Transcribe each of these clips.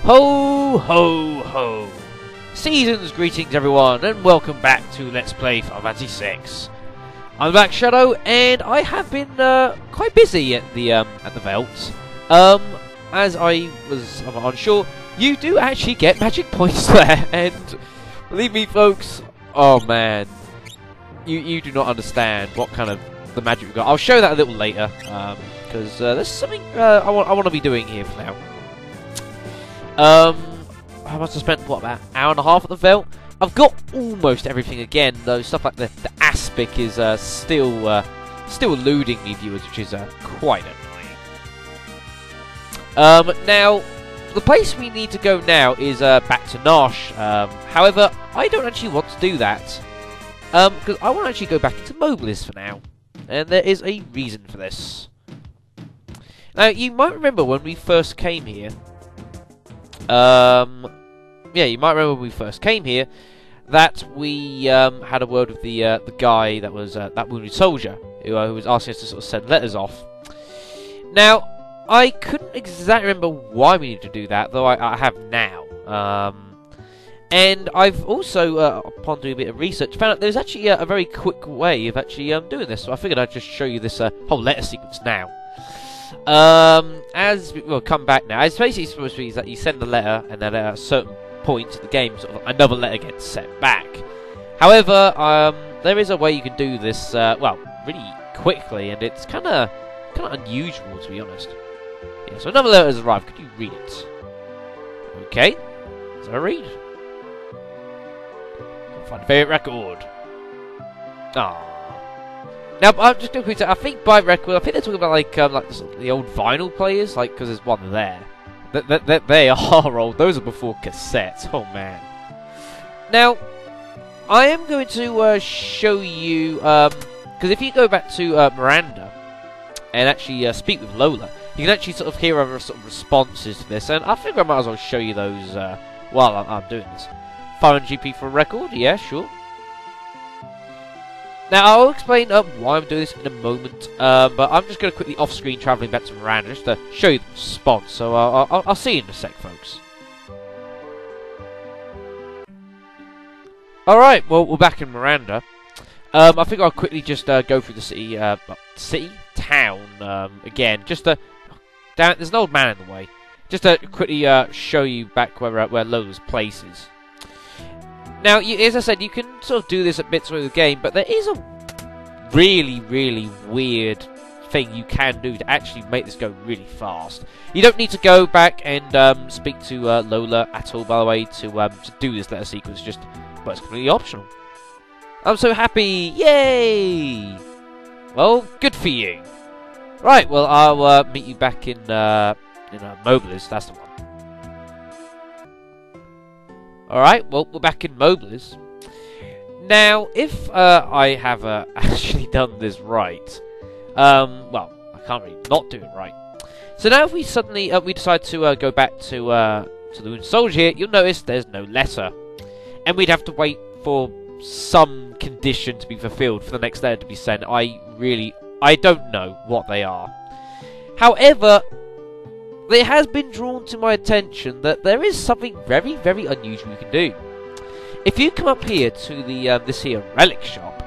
Ho, ho, ho! Season's greetings, everyone, and welcome back to Let's Play Final Fantasy VI. I'm Black Shadow, and I have been quite busy at the Veldt. As I was unsure, you do actually get magic points there, and believe me, folks, oh man, you do not understand what kind of the magic we've got. I'll show that a little later, because there's something I want to be doing here for now. I must have spent, what, about an hour and a half at the Veldt? I've got almost everything again, though stuff like the aspic is still eluding me, viewers, which is quite annoying. Now, the place we need to go now is back to Nash. However, I don't actually want to do that, because I want to actually go back into Mobliz for now. And there is a reason for this. Now, you might remember when we first came here, yeah, you might remember when we first came here that we had a word with the guy that was that wounded soldier who was asking us to sort of send letters off. Now, I couldn't exactly remember why we needed to do that, though I have now. And I've also, upon doing a bit of research, found out there's actually a very quick way of actually doing this. So I figured I'd just show you this whole letter sequence now. As we'll come back now, it's basically supposed to be that you send the letter, and then at a certain point in the game, sort of another letter gets sent back. However, there is a way you can do this, well, really quickly, and it's kind of unusual, to be honest. Yeah, so another letter has arrived. Could you read it? Okay, so I read. Find a favourite record. Ah. Now, I'm just going to quickly say, I think by record, I think they're talking about like the old vinyl players, like, because there's one there. They are old. Those are before cassettes. Oh man. Now, I am going to show you, because if you go back to Maranda and actually speak with Lola, you can actually sort of hear other sort of responses to this, and I think I might as well show you those while I'm doing this. 500 GP for a record? Yeah, sure. Now, I'll explain why I'm doing this in a moment, but I'm just going to quickly off-screen travelling back to Miranda just to show you the response, so I'll see you in a sec, folks. Alright, well, we're back in Miranda. I think I'll quickly just go through the town, again, just to... there's an old man in the way. Just to quickly show you back where Lola's place is. Now, as I said, you can sort of do this at bits through the game, but there is a really, really weird thing you can do to actually make this go really fast. You don't need to go back and speak to Lola at all, by the way, to do this letter sequence. Just, well, it's completely optional. I'm so happy! Yay! Well, good for you. Right, well, I'll meet you back in Mobliz. That's the one. Alright, well, we're back in Mobliz. Now, if I have actually done this right, well, I can't really not do it right. So now if we suddenly, we decide to go back to the wounded soldier here, you'll notice there's no letter. And we'd have to wait for some condition to be fulfilled for the next letter to be sent. I don't know what they are. However, it has been drawn to my attention that there is something very, very unusual you can do. If you come up here to the this here relic shop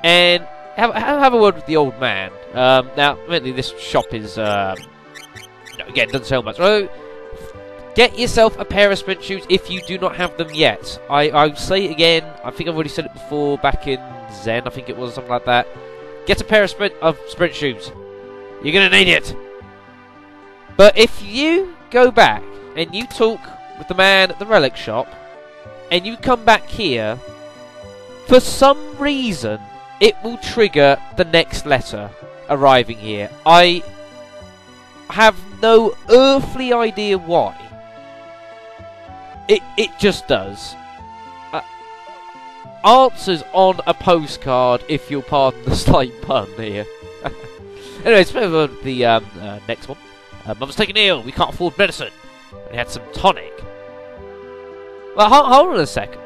and have a word with the old man. Now, admittedly, this shop is again, doesn't sell much. So, get yourself a pair of sprint shoes if you do not have them yet. I'll say it again. I think I've already said it before back in Zen. I think it was something like that. Get a pair of sprint shoes. You're gonna need it. But if you go back and you talk with the man at the relic shop, and you come back here, for some reason, it will trigger the next letter arriving here. I have no earthly idea why. It just does. Answers on a postcard, if you'll pardon the slight pun here. Anyway, let's move on to the next one. Mum's taken ill, we can't afford medicine. And he had some tonic. Well, hold on a second.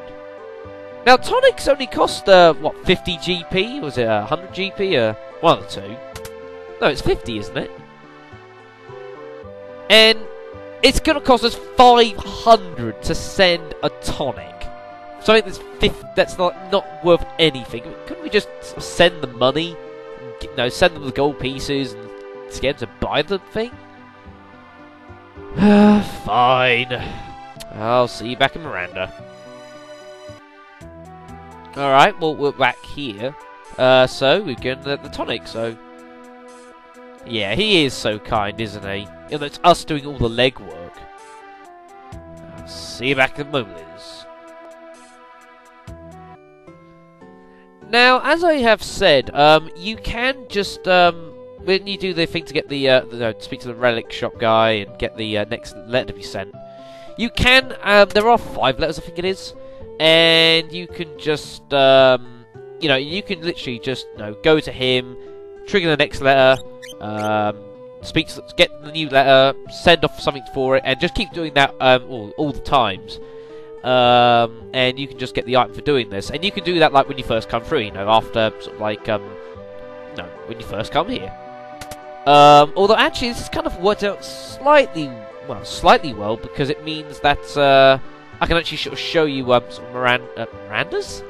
Now, tonics only cost, what, 50 GP? Was it 100 GP? One of the two. No, it's 50, isn't it? And It's going to cost us 500 to send a tonic. Something that's not worth anything. Couldn't we just send the money? Send them the gold pieces and get them to buy the thing? Fine. I'll see you back in Miranda. Alright, well, we're back here. So, we're getting the tonic, so... Yeah, he is so kind, isn't he? It's us doing all the legwork. I'll see you back at Mobliz. Now, as I have said, you can just, when you do the thing to get speak to the relic shop guy and get the next letter to be sent, you can, there are 5 letters, I think it is, and you can just, you can literally just, go to him, trigger the next letter, get the new letter, send off something for it, and just keep doing that all the times. And you can just get the item for doing this, and you can do that like when you first come through, after sort of like when you first come here. Although actually this has kind of worked out slightly well, because it means that I can actually sort of show you sort of Miranda's?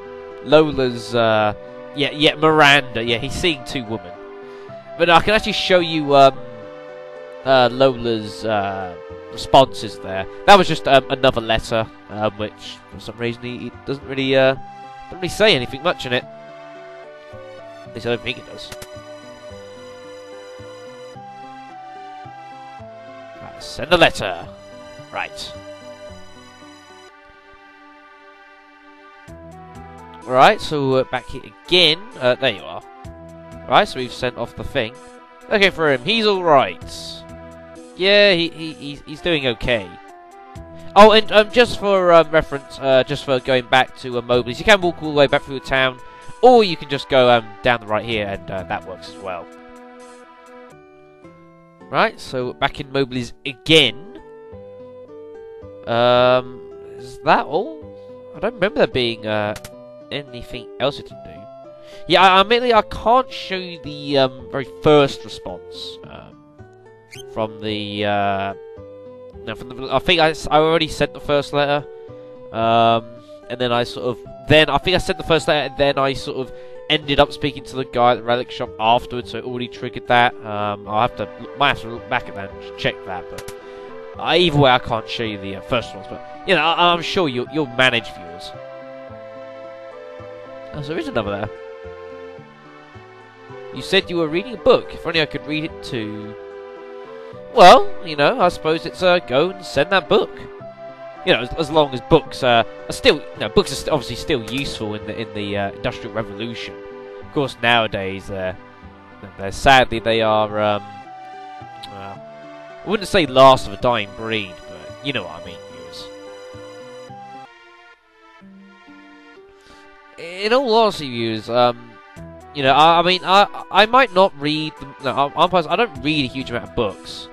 Lola's Miranda. Yeah, he's seeing 2 women. But I can actually show you Lola's responses there. That was just another letter, which for some reason he doesn't really say anything much in it. At least I don't think it does. Right, send a letter. Right. Right, so back here again. There you are. Right, so we've sent off the thing. Okay, for him, he's alright. Yeah, he's doing okay. Oh, and just for reference, just for going back to Mobliz, you can walk all the way back through the town, or you can just go down the right here, and that works as well. Right, so back in Mobliz again. Is that all? I don't remember there being anything else you can do. Yeah, admittedly, I can't show you the very first response from the. I think I already sent the first letter, and then I think I sent the first letter, and then I sort of ended up speaking to the guy at the relic shop afterwards, so it already triggered that. Might have to look back at that and check that, but either way, I can't show you the first ones. But I'm sure you'll manage viewers. Oh, so there is another there. You said you were reading a book. If only I could read it too. Well, I suppose it's go and send that book. As long as books are still, books are obviously still useful in the Industrial Revolution. Of course, nowadays, sadly they are. I wouldn't say last of a dying breed, but you know what I mean, viewers. In all honesty, viewers, I might not read. I don't read a huge amount of books.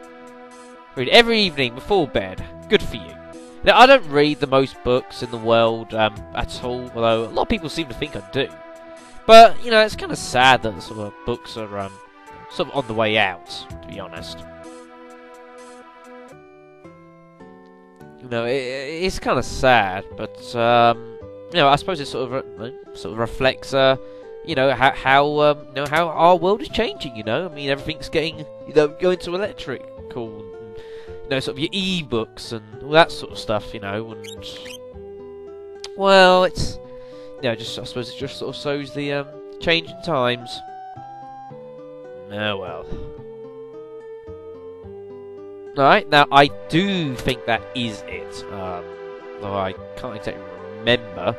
I read every evening before bed. Good for you. Now, I don't read the most books in the world at all, although a lot of people seem to think I do. But it's kind of sad that sort of books are sort of on the way out, to be honest. It's kind of sad, but I suppose it sort of reflects how our world is changing. Everything's getting going to electrical, and, sort of your e-books and all that sort of stuff. And well, it's I suppose it just sort of shows the change in times. Oh well. Alright, now I do think that is it. Though I can't exactly remember.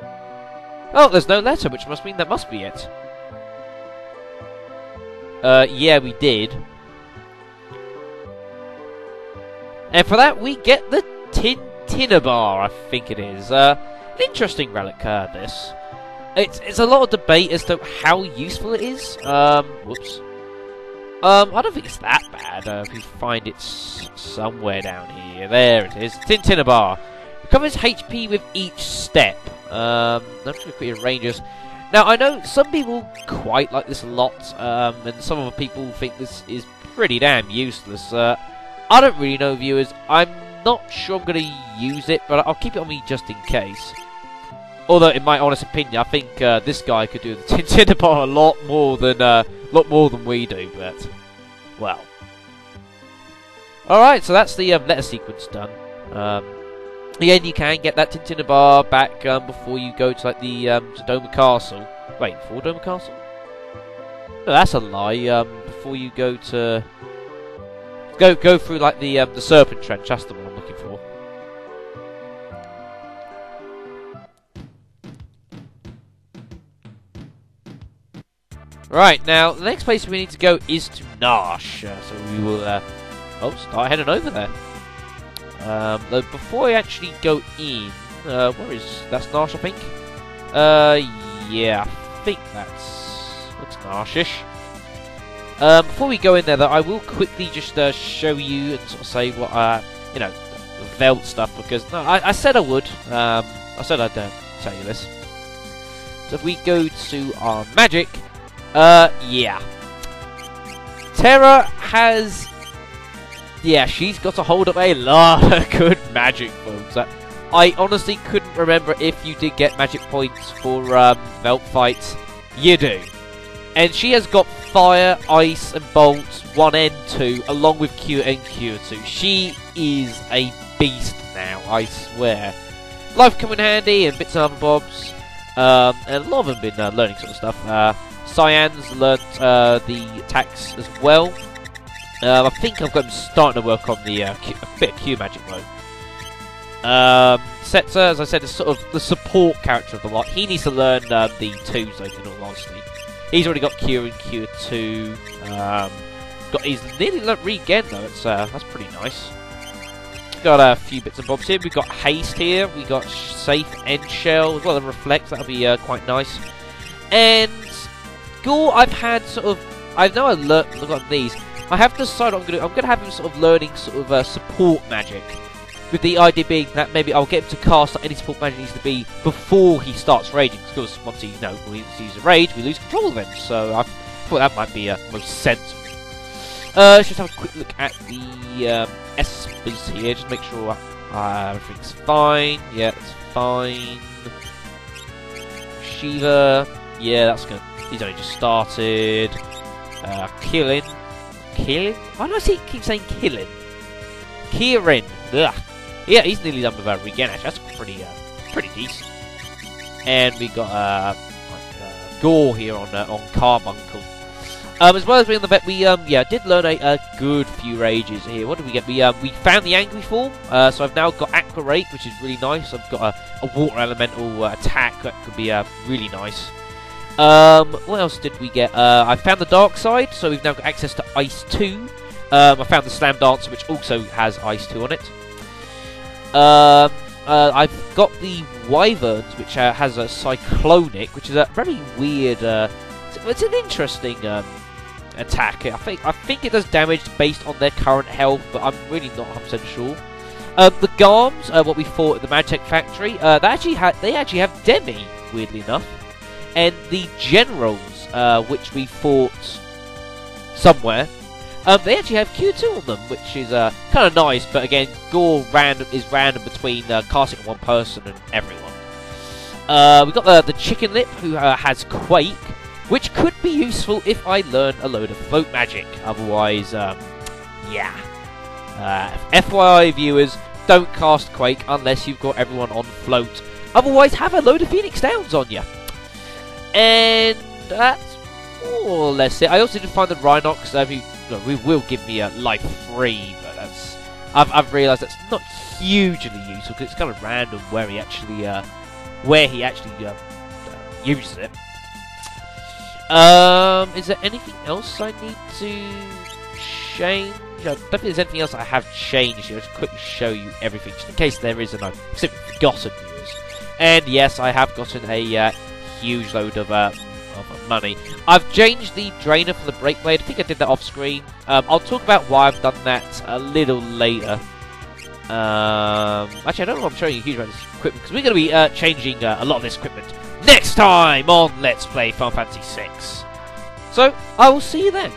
Oh, there's no letter, which must mean that must be it. Yeah, we did. And for that, we get the Tinnabar, I think it is. An interesting relic card, this. It's a lot of debate as to how useful it is. Whoops. I don't think it's that bad. If you find it somewhere down here. There it is. Tinnabar. Recovers HP with each step. I'm just going to quickly arrange this. Now, I know some people quite like this a lot, and some other people think this is pretty damn useless. I don't really know, viewers. I'm not sure I'm going to use it, but I'll keep it on me just in case. Although, in my honest opinion, I think this guy could do the Tintinabah a lot more than we do. But well, all right. So that's the letter sequence done. Again, you can get that Tintinabah back before you go to like the Doma Castle. Wait, before Doma Castle? No, that's a lie. Before you go to go through like the Serpent Trench. That's the one I'm looking for. Right, now the next place we need to go is to Nash. So we will start heading over there. Though before I actually go in, where is that's Nash, I think. Yeah, I think looks Nashish. Before we go in there, though, I will quickly just show you and sort of say what the Veld stuff, because no, I said I would. I said I'd tell you this. So if we go to our magic, yeah, Terra has. Yeah, she's got a hold of a lot of good magic moves. I honestly couldn't remember if you did get magic points for Veld fights. You do. And she has got Fire, Ice, and Bolts 1 and 2, along with Cure and Cure 2. She is a beast now, I swear. Life come in handy, and bits and other bobs. And a lot of them been learning sort of stuff. Cyan's learnt the attacks as well. I think I've got him starting to work on the a bit of Q magic though. Setzer, as I said, is sort of the support character of the lot. He needs to learn the 2s though, in all honesty. He's already got Q and Q 2. He's nearly learnt Regen though. That's pretty nice. Got a few bits and bobs here. We've got Haste here. We got Safe End Shell as well as Reflect. That'll be quite nice. And Gore, I've had sort of. I know I learnt. Look at these. I have decided I'm gonna have him sort of learning sort of support magic, with the idea being that maybe I'll get him to cast any support magic needs to be before he starts raging. Because once he uses a rage, we lose control of him. So I thought that might be most sensible. Let's just have a quick look at the Espers here, just make sure everything's fine. Yeah, it's fine. Shiva, yeah, that's good. He's only just started. Killing. Why do I keep saying killing? Kieran. Ugh. Yeah, he's nearly done with Regen. Actually, that's pretty decent. And we got Gore here on Carbuncle. As well as being on the vet, we did learn a good few rages here. What did we get? We found the Angry Form. So I've now got Aqua Rake, which is really nice. I've got a Water Elemental attack that could be really nice. What else did we get? I found the Dark Side, so we've now got access to Ice 2. I found the Slam Dancer, which also has Ice 2 on it. I've got the Wyverns, which has a Cyclonic, which is a very weird. It's an interesting attack. I think it does damage based on their current health, but I'm really not 100% sure. The Garms, what we fought at the Magtech Factory, they actually have Demi, weirdly enough. And the Generals, which we fought somewhere, they actually have Q2 on them, which is kind of nice. But again, Gore is random between casting on one person and everyone. We've got the Chicken Lip, who has Quake, which could be useful if I learn a load of Float Magic. Otherwise, yeah. FYI, viewers, don't cast Quake unless you've got everyone on Float. Otherwise, have a load of Phoenix Downs on you. And that's more or less it. I also did find the Rhinox. We will give me a life free, but that's I've realised that's not hugely useful because it's kind of random where he actually uses it. Is there anything else I need to change? I don't think there's anything else I have changed here. I'll just quickly show you everything, just in case there is, and I've simply forgotten, viewers. And yes, I have gotten a huge load of money. I've changed the drainer for the brake blade. I think I did that off screen. I'll talk about why I've done that a little later. Actually, I don't know if I'm showing you a huge amount of this equipment, because we're going to be changing a lot of this equipment next time on Let's Play Final Fantasy VI. So, I will see you then.